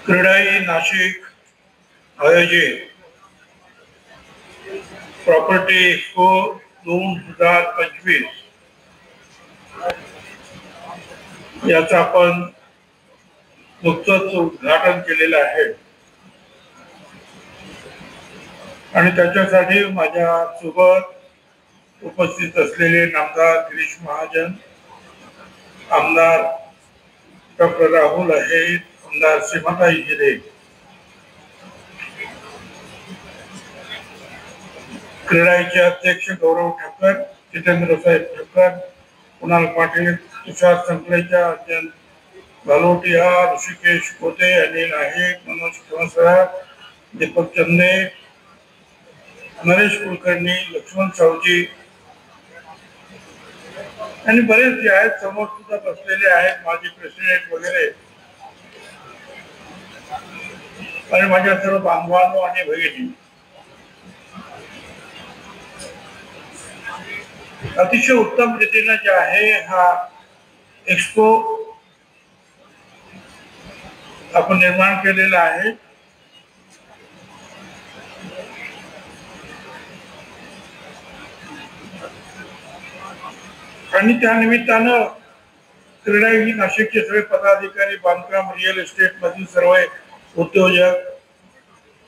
क्रीडाई नाशिक आयोजित property expo 2025 याचं आपण नुकतंच उद्घाटन केलेलं आहे आणि त्याच्यासाठी माझ्या सोबत उपस्थित असलेले नामदार गिरीश महाजन, आमदार डॉक्टर राहुल आहेर, आमदार सीमाताई हिरे, क्रीडाईचे अध्यक्ष गौरव ठाकर, जितेंद्र साहेब ठाकर, कुणाल पाटील, तुषार संकलेचा, अत्यंत भालोटिया, ऋषिकेश कोते, अनिल नाईक, मनोज खवसरा, दीपक चंदे, नरेश कुलकर्णी, लक्ष्मण सावजी आणि बरेच जे आहेत समोर सुद्धा बसलेले आहेत, माजी प्रेसिडेंट वगैरे आणि माझ्या सर्व बांधवांनो आणि भगिनी, अतिशय उत्तम रीतीने जे आहे हा एक्सपो आपण निर्माण केलेला आहे. आणि त्या निमित्तानं क्रीडाई ही नाशिकचे सगळे पदाधिकारी, बांधकाम, रिअल एस्टेट मधील सर्व उद्योजक,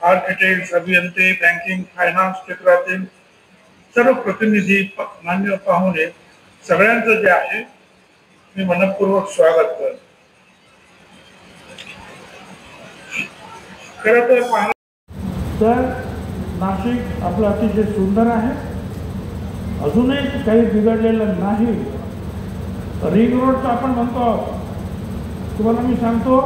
आर्किटेक्ट, अभियंते, बँकिंग, फायनान्स क्षेत्रातील सर्व प्रतिनिधी, मान्य पाहुणे सगळ्यांचं जे आहे मी मनपूर्वक स्वागत करतो. खरं तर नाशिक आपलं अतिशय सुंदर आहे, अजूनही काही बिघडलेलं नाही. रिंग रोडचं आपण म्हणतो, तुम्हाला मी सांगतो,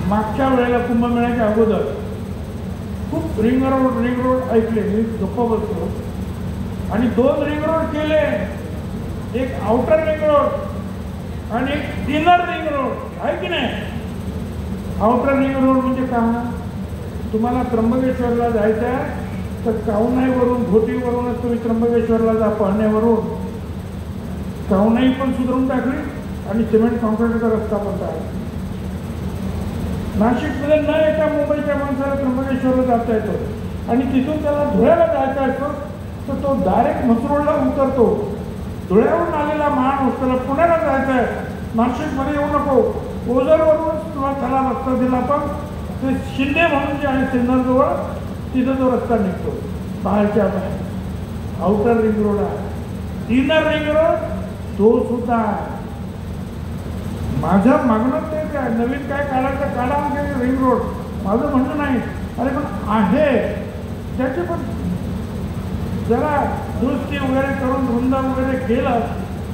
मागच्या वेळेला कुंभमेळ्याच्या अगोदर खूप रिंग रोड ऐकले, मी गप्प बसलो आणि 2 रिंग रोड केले, एक आउटर रिंग रोड आणि एक इनर रिंग रोड आहे की नाही. आउटर रिंग रोड म्हणजे काय, तुम्हाला त्र्यंबकेश्वरला जायचं आहे तर कावनाईवरून, घोटीवरूनच तुम्ही त्र्यंबकेश्वरला जा. पाहण्यावरून कावनाई पण सुधारून टाकली आणि सिमेंट कॉन्क्रीटचा रस्ता पण आहे. नाशिकमध्ये न येता मुंबईच्या माणसाला त्र्यंबकेश्वरला जाता येतो आणि तिथून त्याला धुळ्याला जायचा असतो तर तो डायरेक्ट मसरूळला उतरतो. धुळ्यावरून आलेला माणूस त्याला पुण्याला जायचं आहे, नाशिकमध्ये येऊ नको, ओझरवरूनच तुला त्याला रस्ता दिला, पण ते शिंदे म्हणून जे आहे सिन्नरजवळ तिथं तो रस्ता निघतो बाहेरच्या बाहेर. आउटर रिंग रोड आहे, इनर रिंग रोड तो सुद्धा आहे. माझं मागणं ते काय नवीन काय काढायचं काढा म्हणजे रिंग रोड, माझं म्हणणं नाही. अरे पण आहे त्याचे पण जरा दुरुस्ती वगैरे करून रुंद वगैरे केलं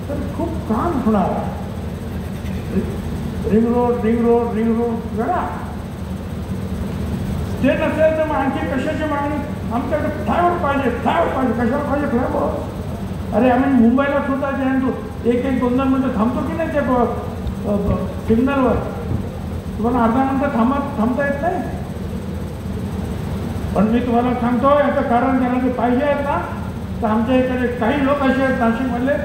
तर खूप काम होणार. रिंग रोड करा. ते नसेल तर मग आणखी कशाची मागणी, आमच्याकडे फ्लायओव्हर पाहिजे. कशाला पाहिजे फ्लायओव्हर? अरे आम्ही मुंबईला सुद्धा जे आहे तो 1-1, 2-2 मिनिटं थांबतो की नाही ते सिग्नलवर, तुम्हाला अर्धा मिनिटं थांबता येत नाही. पण मी तुम्हाला सांगतो याचं कारण त्यांना जे पाहिजे आहेत ना, तर आमच्या इकडे काही लोक असे आहेत नाशिकमधले,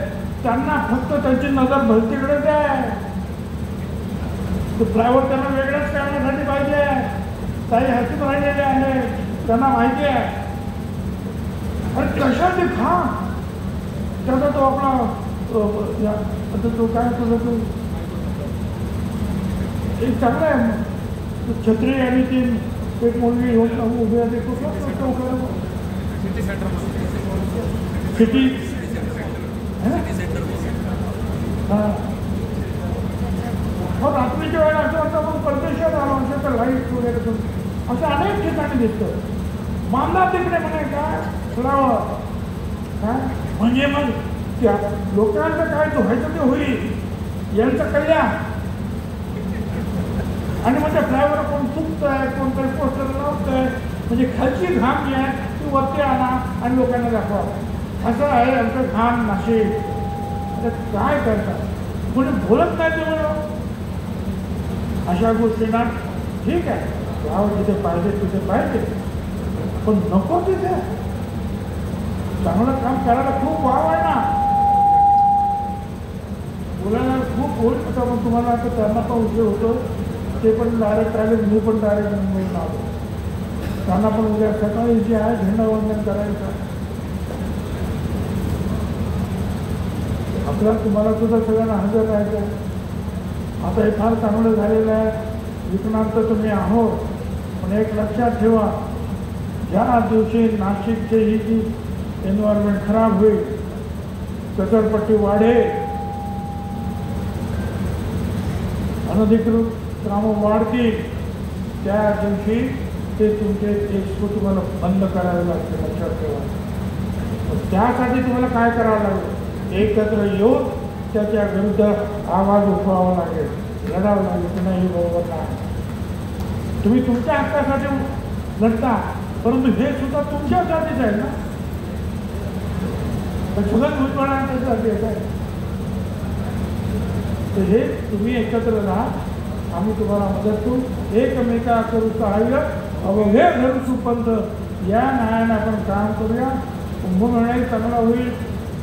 त्यांना फक्त त्यांची नजर भलतीकडेच आहे. तो फ्लायओव्हर त्यांना वेगळ्याच करण्यासाठी पाहिजे. काही हसून राहिलेले आहे, त्यांना माहिती आहे. अरे कशाचे खा त्याचा तो आपला तो काय तुझा एक चांगला आहे छत्री आणि ती एक मुलगी उभी आहे, सिटी हां. मग रात्रीच्या वेळेला असं वाटतं आपण परदेशात आलो असेल तर लाईट वगैरे असं अनेक ठिकाणी दिसतं. मामला तिकडे म्हणे काय फ्लावर काय म्हणजे मग त्या लोकांचं काय तो व्हायचं ते होईल, यांचं कल्याण. आणि मग त्या फ्लायवर कोण चुकतं आहे, कोणतरी पोस्टर लावतं आहे, म्हणजे खालची घाम जी आहे ती वरती आणा आणि लोकांना दाखवा. असं आहे आमचं घाम नाशिक. आता काय करतात, कोणी बोलत नाही ते म्हणून अशा गोष्टींना ठीक आहे, गाव जिथे पाहिजे तिथे पाहिजे, पण नको तिथे. चांगलं काम करायला खूप वाव आहे ना, बोलायला खूप होईल. आता पण तुम्हाला आता त्यांना पण उशीर होतो. ते पण डायरेक्ट आले, मी पण डायरेक्ट मुंबईला आलो. त्यांना पण उद्या सकाळी जे आहे झेंडावंदन करायचं. आपल्याला तुम्हाला सुद्धा सगळ्यांना हजर राहायचं आहे. आता हे फार चांगलं झालेलं आहे, विकणांत तुम्ही आहोत. पण एक लक्षात ठेवा, ज्या दिवशी नाशिकची ही जी एन्व्हायरमेंट खराब होईल, कचरपट्टी वाढेल, अनधिकृत कामं वाढतील, त्या दिवशी ते तुमचे एक्सपो तुम्हाला बंद करावे लागते. लक्षात ठेवा. त्यासाठी तुम्हाला काय करावं लागेल? एकत्र येऊन त्याच्या विरुद्ध आवाज उठवावा लागेल, लढावं लागेल की नाही, बरोबर नाही. तुम्ही तुमच्या हक्कासाठी लढता, परंतु हे सुद्धा तुमच्यासाठीच आहे ना. सुद्धा भुजबळांच्यासाठी आहे. तर हे तुम्ही एकत्र राहा, आम्ही तुम्हाला मदत करू. एकमेका करू सहाय्य अवघे धरू सुपंथ, या न्यायाने आपण काम करूया. कुंभमेळाही चांगला होईल,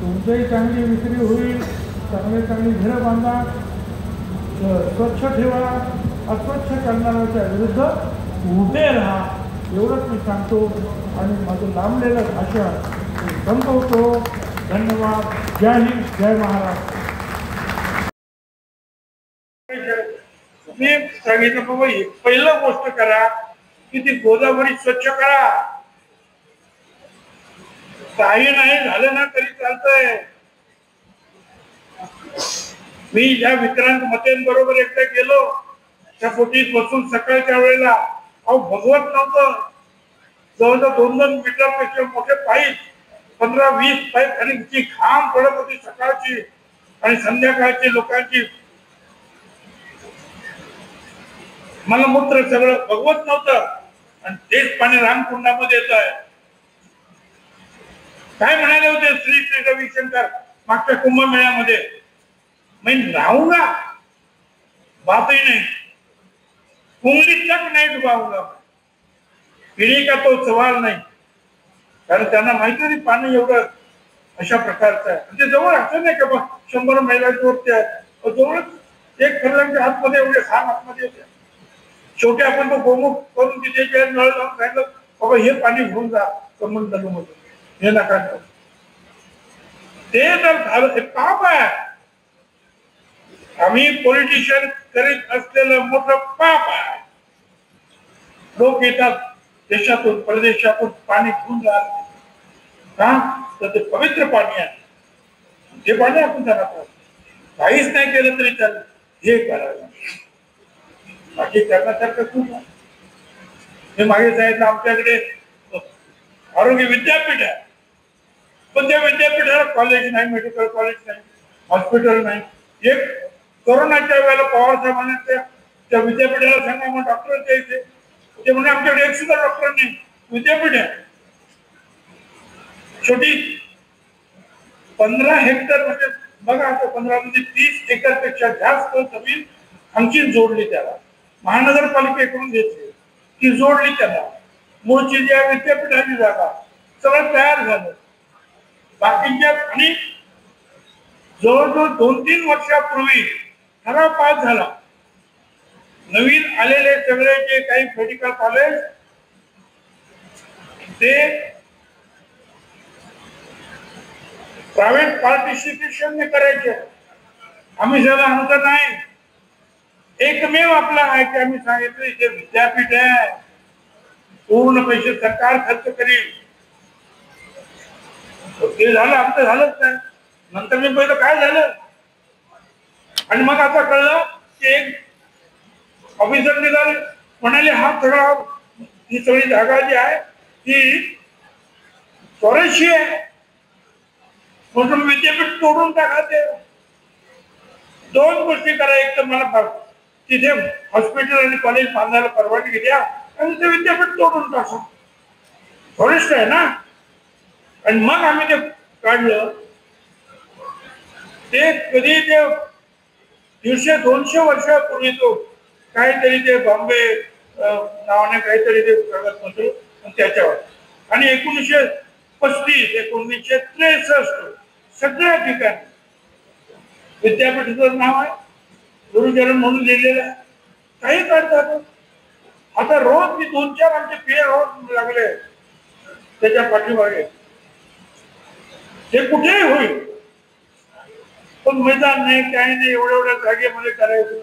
तुमचंही चांगली विक्री होईल, चांगली घरं बांधा, स्वच्छ ठेवा, अस्वच्छ करणाऱ्याच्या विरुद्ध उभे राहा, एवढंच मी सांगतो आणि माझं लांबलेलं भाषण संपवतो. धन्यवाद. जय हिंद, जय महाराष्ट्र. मी सांगितलं बाबा, पहिलं गोष्ट करा की ती गोदावरी स्वच्छ करा. काही नाही झालं ना तरी चालतंय. मी ज्या विक्रांत मतेंबरोबर एकदा गेलो, त्या पोटीत बसून सकाळच्या वेळेला, अहो भगवत नव्हतं, जवळजवळ 2-2 मीटरपेक्षा मोठे पाईप, 15-20 पाईप, आणि जी घाम पडत होती सकाळची आणि संध्याकाळची लोकांची. मला मूत्र सगळं भगवत नव्हतं, आणि तेच पाणी रामकुंडामध्ये येत आहे. काय म्हणाले होते श्री श्री रविशंकर मागच्या कुंभमेळ्यामध्ये? मैं राहूंगा, बातही नहीं, उंगली तक नहीं डुबाऊंगा, पिढी का तो सवाल नाही. कारण त्यांना माहिती नाही पाणी एवढं अशा प्रकारचं आहे. म्हणजे जवळ असं नाही का 100 मैलांवरती आहे, जवळच एक फरलांच्या आतमध्ये एवढे खान आतमध्ये होते. शेवटी आपण तो गोमुख करून तिथे नळ लावून सांगितलं, बाबा हे पाणी घेऊन जा संबंध मधून, हे नका. ते जर झालं ते पाप आहे. आम्ही पॉलिटिशियन करीत असलेलं मोठं पाप आहे. लोक येतात देशातून परदेशातून पाणी घेऊन जात, का तर ते पवित्र पाणी आहे. ते पाणी आपण त्यांना काहीच नाही केलं तरी चालेल, हे करायला बाकी करण्यासारखं खूप आहे. मी मागे सांगितलं आमच्याकडे आरोग्य विद्यापीठ आहे, पण त्या विद्यापीठाला कॉलेज नाही, मेडिकल कॉलेज नाही, हॉस्पिटल नाही. एक कोरोनाच्या वेळेला पवार साहेबांना त्या विद्यापीठाला सांगा मग डॉक्टर द्यायचे, ते म्हणजे आमच्याकडे एक सुद्धा डॉक्टर नाही. विद्यापीठ आहे छोटी, 15 हेक्टर, म्हणजे बघा आता 15 म्हणजे 30 एकर पेक्षा जास्त जमीन आमची जोडली, त्याला महानगरपालिकेकडून घेतली, ती जोडली त्याला. मूळची जी विद्यापीठाची जागा सगळं तयार झालं. बाकीच्या आणि जवळजवळ 2-3 वर्षापूर्वी ठराव पास झाला. नवीन आलेले सगळे जे काही मेडिकल कॉलेज ते प्रायव्हेट पार्टिसिपेशन करायचे. आम्ही जरा आमचं नाही, एकमेव आपला आहे की आम्ही सांगितलं जे विद्यापीठ आहे पूर्ण पैसे सरकार खर्च करील. ते झालं, आमचं झालंच नाही. नंतर मी पहिलं काय झालं, आणि मग आता कळलं की एक ऑफिसर निघाले, म्हणाले हा सगळा ही सगळी जागा जी आहे ती फॉरेस्टची आहे, म्हणून विद्यापीठ तोडून टाका. ते 2 गोष्टी करा, एक तर मला तिथे हॉस्पिटल आणि कॉलेज बांधायला परवानगी द्या, आणि ते विद्यापीठ तोडून टाका, फॉरेस्ट आहे ना. आणि मग आम्ही ते काढलं. ते कधी ते 150-200 वर्षापूर्वी तो काहीतरी ते बॉम्बे नावाने काहीतरी ते कागदपत्र त्याच्यावर, आणि 1935-1963 सगळ्या ठिकाणी विद्यापीठाचं नाव आहे, गुरुचरण म्हणून लिहिलेलं आहे. काही काढतात. आता रोज मी 2-4 आमचे पीए रोज लागले त्याच्या पाठीमागे. ते कुठेही होईल, पण मैदान नाही, काही नाही, एवढ्या जागेमध्ये करायचं.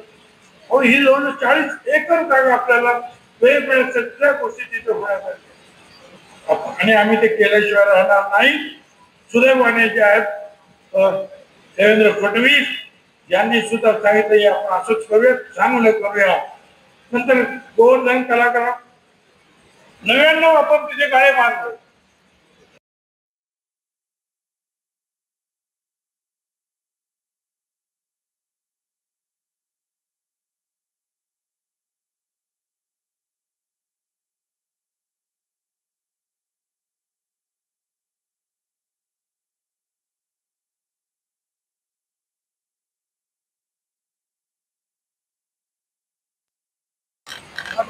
हो, ही जवळ 40 एकर जागा आपल्याला वेगवेगळ्या सगळ्या गोष्टी तिथे होण्यासाठी, आणि आम्ही ते केल्याशिवाय राहणार नाही. सुदैवाने जे आहेत देवेंद्र फडणवीस यांनी सुद्धा सांगितलं आपण असंच करूया, चांगलं करूया. नंतर 2 जण कलाकार 99 आपण तिथे गाळे मारतो.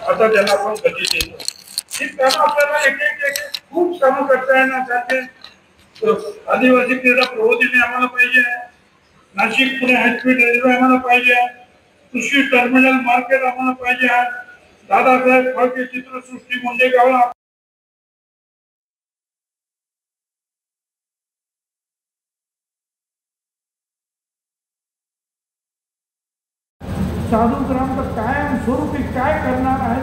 आता त्यांना आपण गती देतो. ही कामं आपल्याला एक खूप कामं करता येण्यासाठी आदिवासी क्रीडा प्रबोधिनी आम्हाला पाहिजे, नाशिक पुणे हायस्पीड रेल्वे आम्हाला पाहिजे, कृषी टर्मिनल मार्केट आम्हाला पाहिजे, दादासाहेब फाळके चित्रसृष्टी मुंडेगावला साधू ग्राम कायम स्वरूपी काय करणार आहे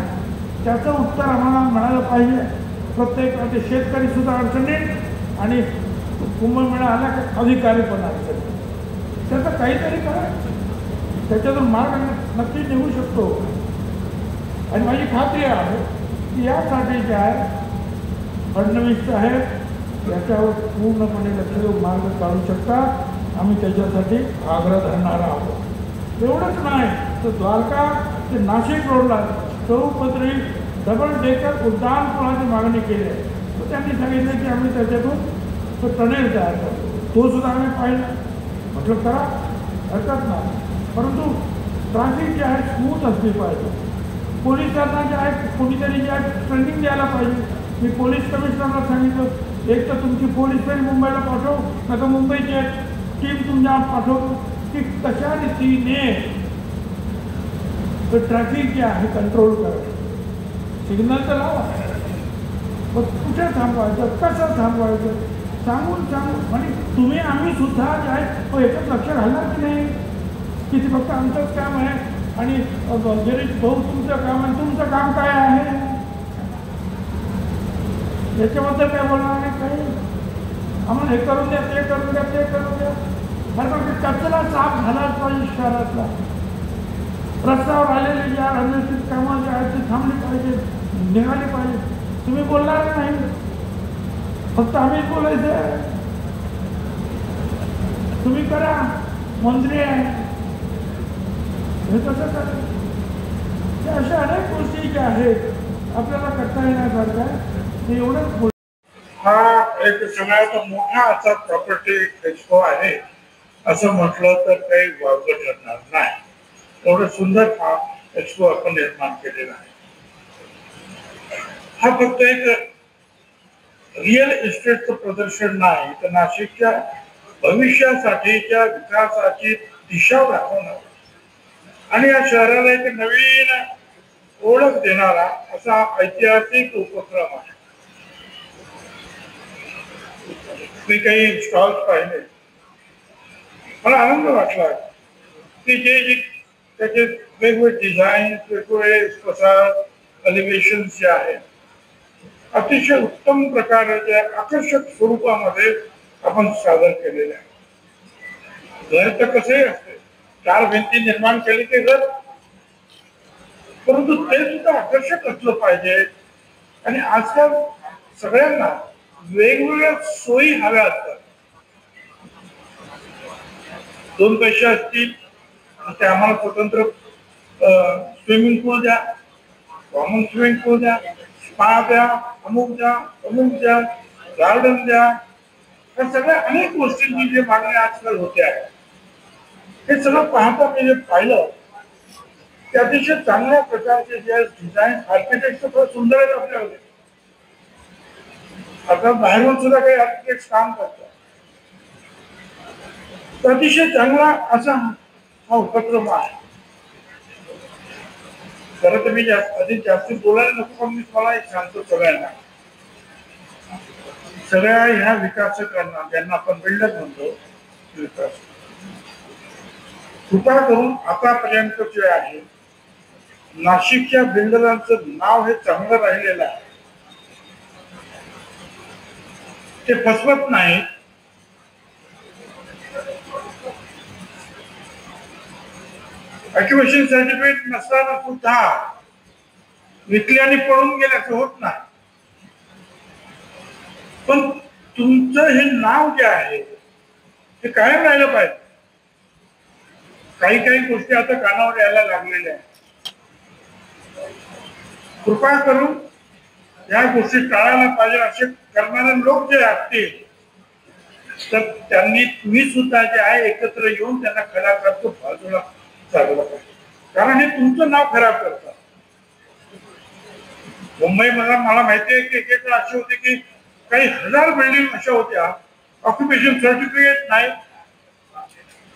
त्याचं उत्तर आम्हाला मिळालं पाहिजे. प्रत्येक शेतकरी सुद्धा अडचणीत आणि कुंभमेळा आला की अधिकारी पण अडचणीत. त्याचं काहीतरी करा, त्याच्यातून मार्ग नक्की निघू शकतो. आणि माझी खात्री आहे की यासाठी जे आहे फडणवीस साहेब याच्यावर पूर्णपणे लक्ष देऊन मार्ग काढू शकतात. आम्ही त्याच्यासाठी आग्रह धरणार आहोत. एवढंच नाही तर द्वारका ते नाशिक रोडला चौपदरी डबल डेकर उड्डाणपुलाची मागणी केली आहे. तर त्यांनी सांगितलं की आम्ही त्याच्यातून तो टनेल तयार करतो. तो सुद्धा आम्ही पाहिला, म्हटलं करा, हरकत नाही. परंतु ट्रॅफिक जे आहे स्मूथ असली पाहिजे. पोलिसांना जे आहे कोणीतरी जे आहे ट्रेनिंग द्यायला पाहिजे. मी पोलीस कमिशनरला सांगितलं, एक तर तुमची पोलीस तरी मुंबईला पाठव, नका मुंबईची टीम तुमच्या पाठवतो की कशा रीतीने ट्रॅफिक जे आहे कंट्रोल करायचं. सिग्नल तर लावा, मग कुठे थांबवायचं, कसं थांबवायचं सांगून आणि तुम्ही आम्ही सुद्धा जे आहे याच्यात लक्ष घालणार की नाही की ते फक्त आमचंच काम आहे आणि गिरीश भाऊ तुमचं काम आहे, तुमचं काम काय आहे याच्याबद्दल काय बोलणार नाही. काही आम्हाला हे करून द्या, ते करून द्या, ते करून द्या. बरं कचरा साफ झालाच पाहिजे. शहरातला रस्त्यावर आलेले ज्या अनिश्चित कामं जे आहेत ते थांबली पाहिजे, निघाली पाहिजे. तुम्ही बोलणार नाही, फक्त आम्हीच बोलायचं आहे. तुम्ही करा, मंत्री आहे हे कसं करा. अशा अनेक गोष्टी ज्या आहेत आपल्याला करता येण्यासारख्या ते एवढंच बोल. हा एक सगळ्यात मोठा असा प्रॉपर्टी एक्सपो आहे असं म्हटलं तर काही वावगं ठरणार नाही. एवढं सुंदर हा एक्सपो आपण निर्माण केलेला आहे. हा फक्त एक रिअल इस्टेटचं प्रदर्शन नाही, तर नाशिकच्या भविष्यासाठीच्या विकासाची दिशा दाखवणार आणि या शहराला एक नवीन ओळख देणारा असा ऐतिहासिक उपक्रम आहे. मी काही स्टॉल्स पाहिले, मला आनंद वाटला की जे त्याचे वेगवेगळे डिझाईन, वेगवेगळे प्रसार, एलिव्हेशन जे आहेत अतिशय उत्तम प्रकारे आकर्षक स्वरूपामध्ये आपण सादर केलेले आहे. घर तर कसे असते, 4 भिंती निर्माण केली की घर, परंतु ते सुद्धा आकर्षक असलं पाहिजे. आणि आजकाल सगळ्यांना वेगवेगळ्या सोयी हव्या असतात. 2 पैसे असतील ते आम्हाला स्वतंत्र स्विमिंग पूल द्या, कॉमन स्विमिंग पूल द्या, स्पा द्या, अमुक द्या, गार्डन द्या. या सगळ्या अनेक गोष्टींची जे मागणी आजकाल होते आहे हे सगळं पाहता मी जे पाहिलं ते अतिशय चांगल्या प्रकारचे जे डिझाईन आर्किटेक्ट फार सुंदर आहेत आपल्याकडे. आता बाहेरून सुद्धा काही आर्किटेक्ट काम करतात. अतिशय चांगला असा हा उपक्रम आहे. खरं तर मी अधिक जास्त बोलायला नको, पण मी मला एक सांगतो सगळ्यांना, सगळ्या ह्या विकासकांना ज्यांना आपण बिल्डर म्हणतो, विकास कृपा करून आतापर्यंत जे आहे नाशिकच्या बिल्डरांचं नाव हे चांगलं राहिलेलं आहे, ते फसवत नाही. ऑक्युपेशन सर्टिफिकेट नसताना सुद्धा विकल्याने पळून गेल्याचं होत नाही. पण तुमचं हे नाव जे आहे ते कायम राहिलं पाहिजे. काही काही गोष्टी आता कानावर यायला लागलेल्या आहेत. कृपा करून या गोष्टी टाळायला पाहिजे. असे करणारे लोक जे असतील तर त्यांनी तुम्ही सुद्धा जे आहे एकत्र येऊन त्यांना खरा करतो बाजूला चालवलं पाहिजे, कारण हे तुमचं नाव खराब करतात. मुंबईमध्ये मला माहिती आहे की एक अशी होती की काही हजार बिल्डिंग अशा होत्या, ऑक्युपेशन सर्टिफिकेट नाही,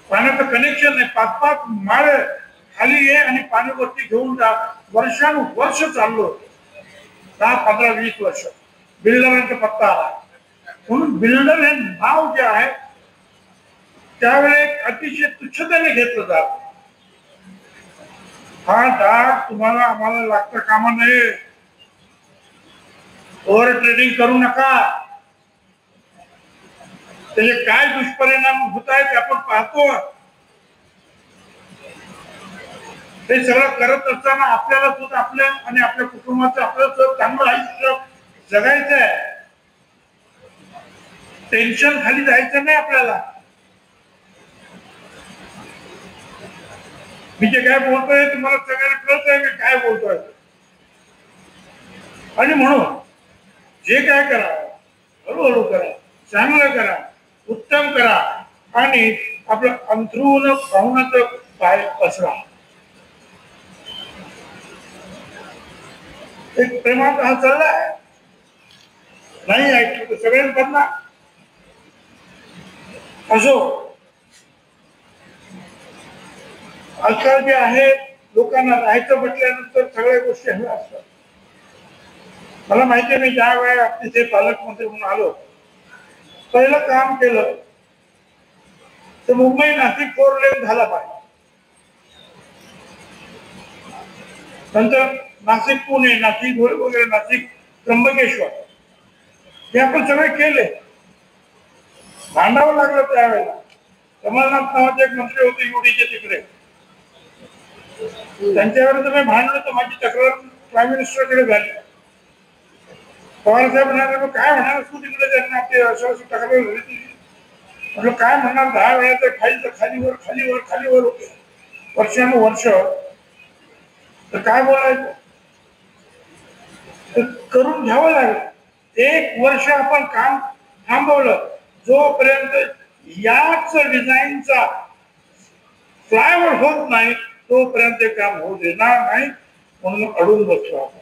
पाण्याचं कनेक्शन नाही, 5-5 माळ खाली ये आणि पाणी वरती घेऊन जा, वर्षानुवर्ष चाललो, 10-15-20 वर्ष बिल्डरांचा पत्ता आला. म्हणून बिल्डर हे नाव जे आहे त्यावेळी अतिशय तुच्छतेने घेतलं जात. हा डाग तुम्हाला आम्हाला लागता कामा नये. ओव्हर ट्रेडिंग करू नका. त्याचे काय दुष्परिणाम होत आहेत ते आपण पाहतो. हे सगळं करत असताना आपल्याला सुद्धा आपल्या आणि आपल्या कुटुंबाचं आपलं चांगलं आयुष्य जगायचं आहे. टेन्शन खाली जायचं नाही आपल्याला. मी जे काय बोलतोय तुम्हाला सगळ्यांना कळत आहे मी काय बोलतोय. आणि म्हणून जे काय करा हळूहळू करा, चांगलं करा, उत्तम करा आणि आपलं अंथरूण पाहुणाचं बाहेर पसरा. एक प्रेमात हा चालला आहे, नाही ऐकलं तर सगळ्यांना बदला असो. आजकाल जे आहे लोकांना राहायचं म्हटल्यानंतर सगळ्या गोष्टी हव्या असतात. मला माहिती आहे, मी ज्या वेळा तिथे पालकमंत्री म्हणून आलो, पहिलं काम केलं तर मुंबई नाशिक 4 लेन झाला पाहिजे. नंतर नाशिक पुणे, नाशिक धुळे वगैरे, नाशिक त्र्यंबकेश्वर हे आपण सगळे केले. भांडावं लागलं त्यावेळेला. कमलनाथ नावाचे एक मंत्री होते युडीचे तिकडे, त्यांच्यावर तुम्ही भांडलं तर माझी तक्रार प्राईम मिनिस्टरकडे झाली. पवार साहेब म्हणाले काय म्हणणार तू तिकडे, त्यांना आपली अशी तक्रार झाली तुझी. म्हटलं काय म्हणणार, 10 वेळा तर खालीवर खालीवर खालीवर होते वर्षानुवर्ष, तर काय बोलायचं. तर करून घ्यावं लागलं. 1 वर्ष आपण काम थांबवलं. जोपर्यंत याच डिझाईनचा फ्लायओव्हर होत नाही तोपर्यंत ते काम होऊ देणार नाही, म्हणून अडून बसलो आपण.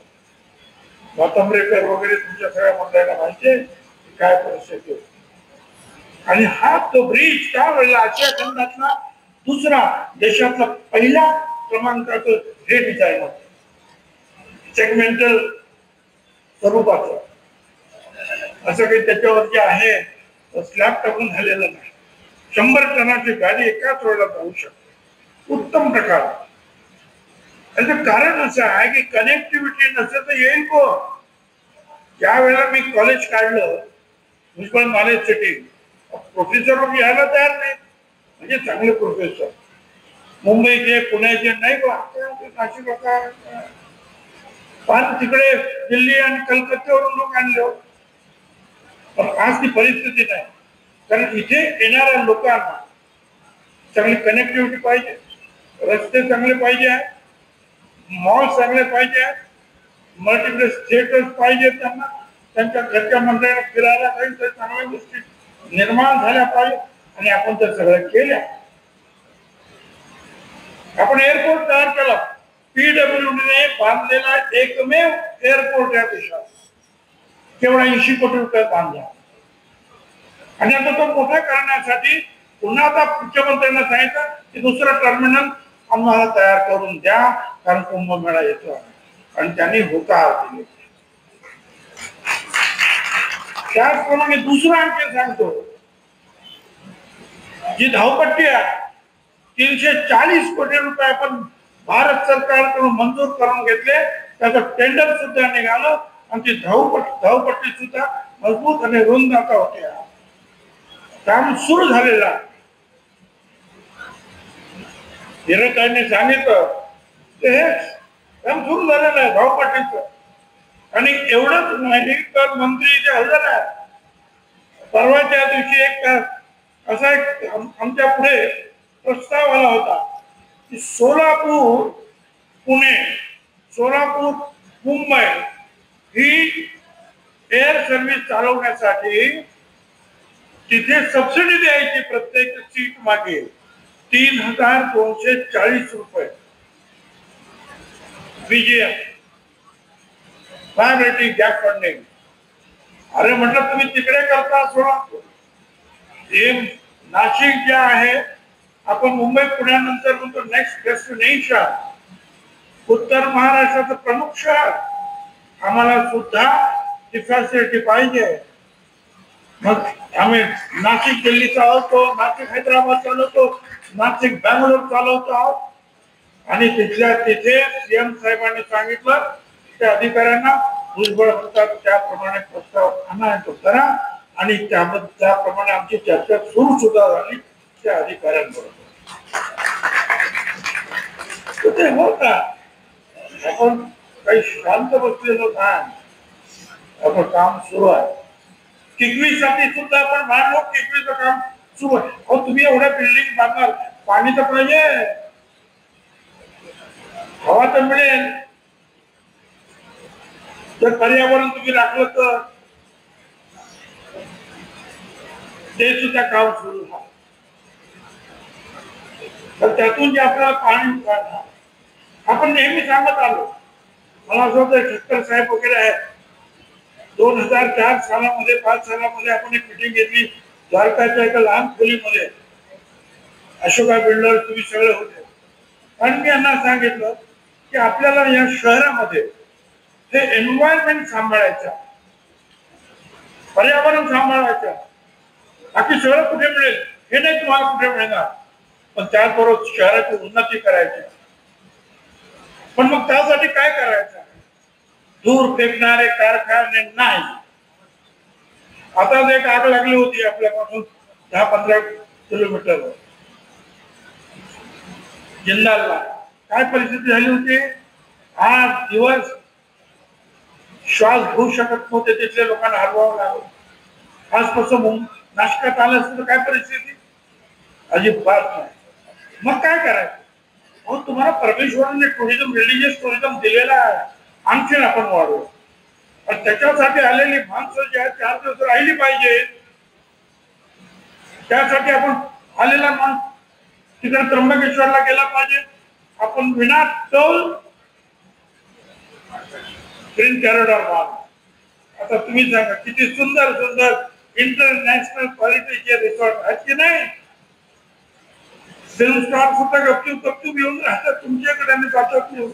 वातंब्रेकर वगैरे तुमच्या सगळ्या मंडळाला माहितीये काय परिस्थिती होती. आणि हा तो ब्रिज त्यावेळेला आशिया खंडातला दुसरा, देशातला पहिल्या क्रमांकाचं हे डिझाईन होतं, सेगमेंटल स्वरूपाचं. असं काही त्याच्यावर जे आहे स्लॅब टाकून झालेलं नाही. 100 टनाची गाडी एकाच वेळेला जाऊ शकते उत्तम प्रकार. याचं कारण असं आहे की कनेक्टिव्हिटी नसेल तर येईल कोण. ज्या वेळेला मी कॉलेज काढलं म्युनिसिपल नॉलेज सिटी, प्रोफेसर यायला तयार नाही, म्हणजे चांगले प्रोफेसर मुंबईचे पुण्याचे नाही, नाशिक पण तिकडे दिल्ली आणि कलकत्त्यावरून लोक आणले. पण आज ती परिस्थिती नाही, कारण इथे येणाऱ्या लोकांना चांगली कनेक्टिव्हिटी पाहिजे, रस्ते चांगले पाहिजे, मॉल चांगले पाहिजे, मल्टिप्लेक्स थिएटर्स पाहिजे, त्यांना त्यांच्या घरच्या मंडळाला फिरायला काही तर चांगल्या गोष्टी निर्माण झाल्या पाहिजे. आणि आपण त्या सगळ्या केल्या. आपण एअरपोर्ट तयार केला, पीडब्ल्यूडीने बांधलेला एकमेव एअरपोर्ट या देशात, केवढा 80 कोटी रुपये बांधला. आणि आता तो मोठा करण्यासाठी पुन्हा आता मुख्यमंत्र्यांना सांगितलं की दुसरं टर्मिनल आम्हाला तयार करून द्या, कारण कुंभमेळा येतो आणि त्यांनी होकार दिले. त्याचप्रमाणे दुसरं आणखी सांगतो, जी धावपट्टी आहे 340 कोटी रुपये आपण भारत सरकारकडून मंजूर करून घेतले, त्याचं टेंडर सुद्धा निघालं आणि ती धावपट्टी सुद्धा मजबूत आणि रुंद आता होत्या. काम सुरू झालेला. विरोधकांनी सांगितलं हे काम सुरू झालेलं आहे धावपट्टीचं. आणि एवढंच नाही तर मंत्री जे हजर आहे, परवाच्या दिवशी एक असा एक आमच्या पुढे प्रस्ताव आला होता की सोलापूर पुणे, सोलापूर मुंबई ही एअर सर्व्हिस चालवण्यासाठी तिथे सबसिडी द्यायची प्रत्येक सीट मागे 3,240 रुपये. BGM priority gap funding. अरे म्हटलं तुम्ही तिकडे करता सोलापूर, हे नाशिक जे आहे, आपण मुंबई पुण्यानंतर म्हणतो नेक्स्ट डेस्टिनेशन, उत्तर महाराष्ट्राचं प्रमुख शहर, आम्हाला सुद्धा ही फॅसिलिटी पाहिजे. मग आम्ही नाशिक दिल्ली चालवतो, नाशिक हैदराबाद चालवतो, नाशिक बँगलोर चालवतो आहोत आणि तिथल्या तिथे सीएम साहेबांनी सांगितलं त्या अधिकाऱ्यांना भुजबळ होतात त्याप्रमाणे प्रस्ताव आणा तो करा आणि त्याप्रमाणे आमची चर्चा सुरू सुद्धा झाली त्या अधिकाऱ्यांबरोबर. ते होता आपण काही शांत बसलेलो नाही, आपण काम सुरू आहे. किकवीसाठी सुद्धा आपण मानलो, किकवीचं काम सुरू आहे. अहो तुम्ही एवढ्या बिल्डिंग बांधणार, पाणी तर पाहिजे, हवा तर मिळेल, जर पर्यावरण तुम्ही राखलं ते सुद्धा काम सुरू झालं. तर त्यातून जे आपल्याला पाणी मिळालं, आपण नेहमी सांगत आलो. मला असं होतं ठक्कर साहेब वगैरे आहे, 2004 सालामध्ये 5 सालामध्ये आपण एक मिटिंग घेतली द्वारकाच्या एका लहान खोलीमध्ये. अशोका बिल्डर तुम्ही सगळे होते आणि मी यांना सांगितलं की आपल्याला या शहरामध्ये हे एन्व्हायरमेंट सांभाळायचं, पर्यावरण सांभाळायचं. बाकी सगळं कुठे मिळेल हे नाही तुम्हाला कुठे मिळणार, पण त्याचबरोबर शहराची उन्नती करायची. पण मग त्यासाठी काय करायचं? दूर फेकणारे कारखाने नाही. आता एक आग लागली होती आपल्यापासून 10-15 किलोमीटरवर जिंदालला. काय परिस्थिती झाली होती? 8 दिवस श्वास घेऊ शकत नव्हते, तिथल्या लोकांना हलवावं लागलं. आजपासून नाशकात आलं असतं तर काय परिस्थिती? अजिबात नाही. मग काय करायचं? मग तुम्हाला परमेश्वराने टुरिझम, रिलिजियस टुरिझम दिलेला आहे, आणखीन आपण वाढवू. पण त्याच्यासाठी आलेली माणसं जी आहेत 4 दिवस राहिली पाहिजे. त्यासाठी आपण आलेला माणूस तिकडे त्र्यंबकेश्वरला गेला पाहिजे. आपण विना टोल ग्रीन कॉरिडॉर बांध. आता तुम्ही सांगा किती सुंदर सुंदर इंटरनॅशनल क्वालिटीचे रिसॉर्ट आहेत की नाही? फिल्म स्टार सुद्धा गपचूप येऊन राहतात तुमच्याकडे आणि जातात येऊन.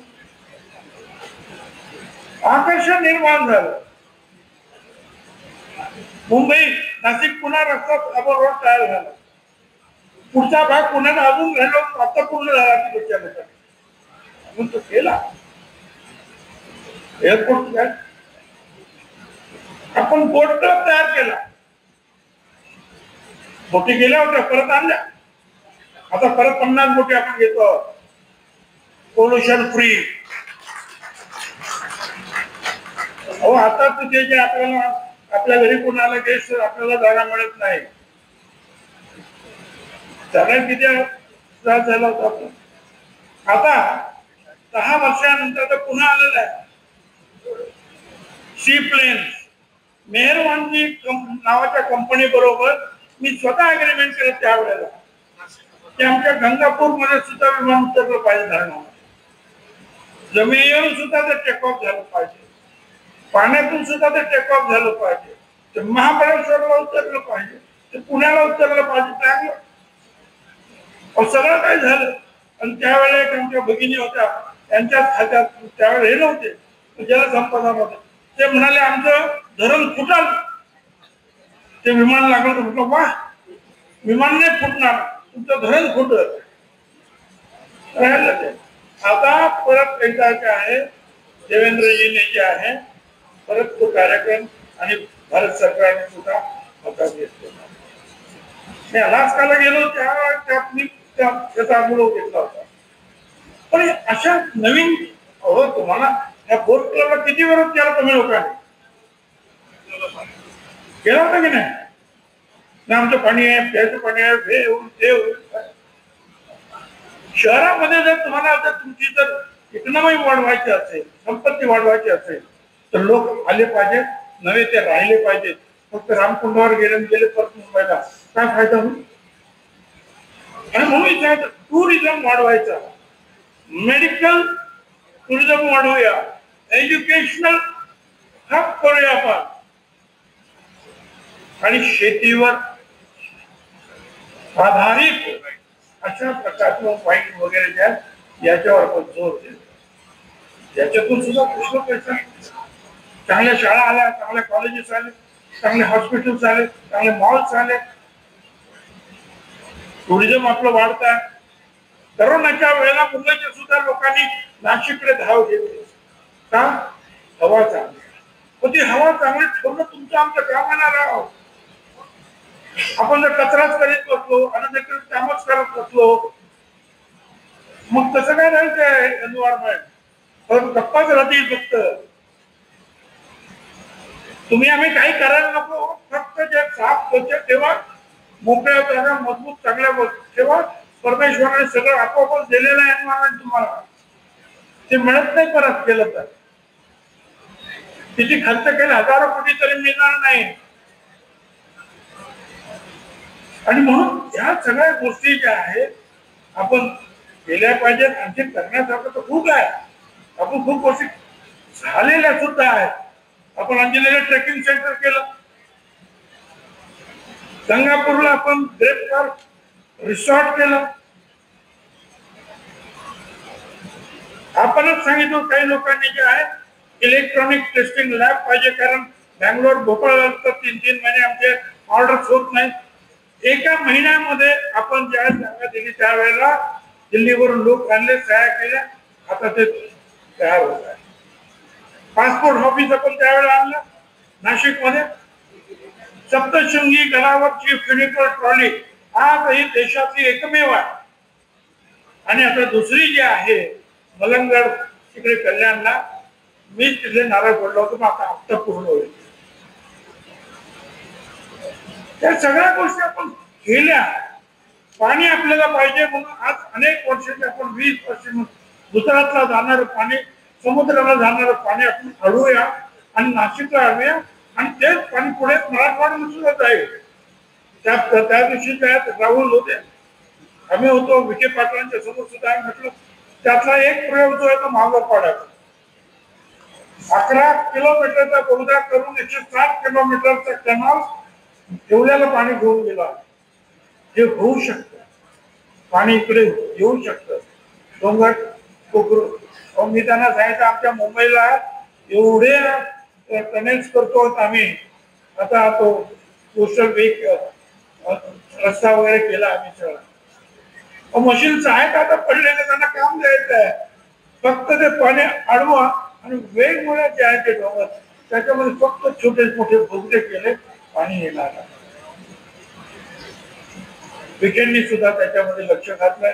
आकर्षण निर्माण झालं. मुंबई नाशिक पुन्हा रस्ता रोड तयार झाला. पुढचा भाग पुण्याला अजून राहिलो आता पूर्ण झाला की लोकांच्या लोकांनी अजून तो केला. एअरपोर्ट आपण बोट तयार केला. बोटी गेल्या होत्या परत आणल्या. आता परत 50 बोटी आपण घेतो. Pollution free. अहो आता तिथे जे आपल्याला आपल्या घरी कोणाला गेस्ट आपल्याला जागा मिळत नाही, त्याला किती त्रास झाला होता. आता 10 वर्षानंतर तर पुन्हा आलेला आहे. सी प्लेन्स मेहरवानजी नावाच्या कंपनी बरोबर मी स्वतः अग्रीमेंट केलं त्यावेळेला की आमच्या गंगापूर मध्ये सुद्धा विमान उतरलं पाहिजे. धरणावर जमिनीवरून सुद्धा ते टेक ऑफ झालं पाहिजे, पाण्यातून सुद्धा ते टेक ऑफ झालं पाहिजे, ते महाबळेश्वरला उतरलं पाहिजे, ते पुण्याला उतरलं पाहिजे. सगळं काय झालं. आणि त्यावेळेला एक आमच्या भगिनी होत्या, त्यांच्याच खात्यात त्यावेळेला हे नव्हते जलसंपदामध्ये, ते म्हणाले आमचं धरण फुटाल, ते विमान लागलं तर म्हटलं वा, विमान नाही फुटणार, तुमचं धरण फुटत राहिलं. ते आता परत एकदा काय आहे, देवेंद्रजीने जे आहे परत तो कार्यक्रम आणि भारत सरकारने सुद्धा हातात घेतला. मी अलास्काला गेलो त्याचा अनुभव घेतला होता. पण अशा नवीन तुम्हाला या बोट क्लबला किती विरोध केला तुम्ही लोकांनी, केला होता की नाही? आमचं पाणी आहे, प्यायचं पाणी आहे, हे होईल ते होईल. शहरामध्ये जर तुम्हाला जर तुमची जर इकॉनॉमी वाढवायची असेल, संपत्ती वाढवायची असेल, तर लोक आले पाहिजेत, नवे ते राहिले पाहिजेत. फक्त रामकुंडावर गेले परत मुंबईला काय फायदा होईल? आणि म्हणून टुरिझम वाढवायचा, मेडिकल टुरिझम वाढवूया, एज्युकेशनल हब करूया आपण, आणि शेतीवर आधारित अशा प्रकारचं वाईट वगैरे ज्या याच्यावर आपण जोर देतो. याच्यातून सुद्धा पुष्कळ पैसा, चांगल्या शाळा आल्या, चांगल्या कॉलेजेस आले, चांगले हॉस्पिटल्स आले, चांगले मॉल्स आले, टुरिझम आपलं वाढत आहे. करोनाच्या वेळेला मुंबईच्या सुद्धा लोकांनी नाशिककडे धाव घेतली का? हवा चांगली, पण ती हवा चांगली ठेवणं तुमचं आमचं काम राहावं. आपण जर कचराच करीत बसलो, अनधिकृत कामच करत बसलो, मग कसं काय राहायचं एन्व्हायरमेंट? पण गप्पाच राहतील फक्त. तुम्ही आम्ही काही करायला नको, फक्त जे साफ स्वच्छ ठेवा, मोकळ्या जागा मजबूत चांगल्या ठेवा. परमेश्वराने सगळं आपोआपच दिलेलं आहे एन्व्हायरमेंट तुम्हाला, ते मिळत नाही परत केलं तर. किती खर्च केले, हजारो कोटी तरी मिळणार नाही. आणि म्हणून या सगळ्या गोष्टी ज्या आहेत आपण केल्या पाहिजेत. आणखी करण्यासारखं तर खूप आहे, आपण खूप गोष्टी झालेल्या सुद्धा आहेत. आपण अंजनेला ट्रेकिंग सेंटर केलं, गंगापूरला आपण ग्रेट पार्क रिसॉर्ट केलं. आपणच सांगितलं काही लोकांनी जे आहे इलेक्ट्रॉनिक टेस्टिंग लॅब पाहिजे, कारण बँगलोर भोपाळला 3-3 महिने आमचे ऑर्डर्स होत नाही. एका महिन्यामध्ये आपण ज्या जागा दिली त्यावेळेला दिल्लीवरून लोक आणले, सह्या केल्या, आता ते तयार होत आहे. पासपोर्ट ऑफिस आपण त्यावेळेला आणलं नाशिकमध्ये. सप्तशृंगी गडावरची फ्युनिकल ट्रॉली आजही देशातली एकमेव आहे. आणि आता दुसरी जी आहे मलंगड तिकडे कल्याणला, मी तिथले नारळ पडलो होतो, आता हप्ता पूर्ण होईल. त्या सगळ्या गोष्टी आपण केल्या. पाणी आपल्याला पाहिजे म्हणून आज अनेक वर्षाचे आपण 20 वर्ष गुजरातला जाणारं पाणी, समुद्राला जाणारं पाणी आपण अडवूया आणि नाशिकला आणूया, आणि तेच पाणी पुढे मराठवाड्याला सुद्धा जाईल. त्या दिवशी राहुल होते, आम्ही होतो, विखे पाटलांच्या समोर सुद्धा म्हटलं त्यातला एक प्रयोग जो आहे तो महागडपाड्याचा 11 किलोमीटरचा बोगदा करून 107 किलोमीटरचा कॅनॉल ठेवल्याला पाणी घेऊन गेला. हे होऊ शकतं, पाणी इकडे येऊ शकतं. डोंगर कोकरू, मी त्यांना सांगितलं आमच्या मुंबईला एवढे टनेल्स करतो आम्ही, आता तो कोस्टल वीक रस्ता वगैरे केला आम्ही सगळं. मशीन्स आहेत आता पडलेले, त्यांना काम द्यायचं आहे. फक्त ते पाणी अडवा आणि वेगवेगळ्या जे आहे ते डोंगर त्याच्यामध्ये फक्त छोटे मोठे बोगदे केले, पाणी येणार. विकेंडनी सुद्धा त्याच्यामध्ये लक्ष घातलंय.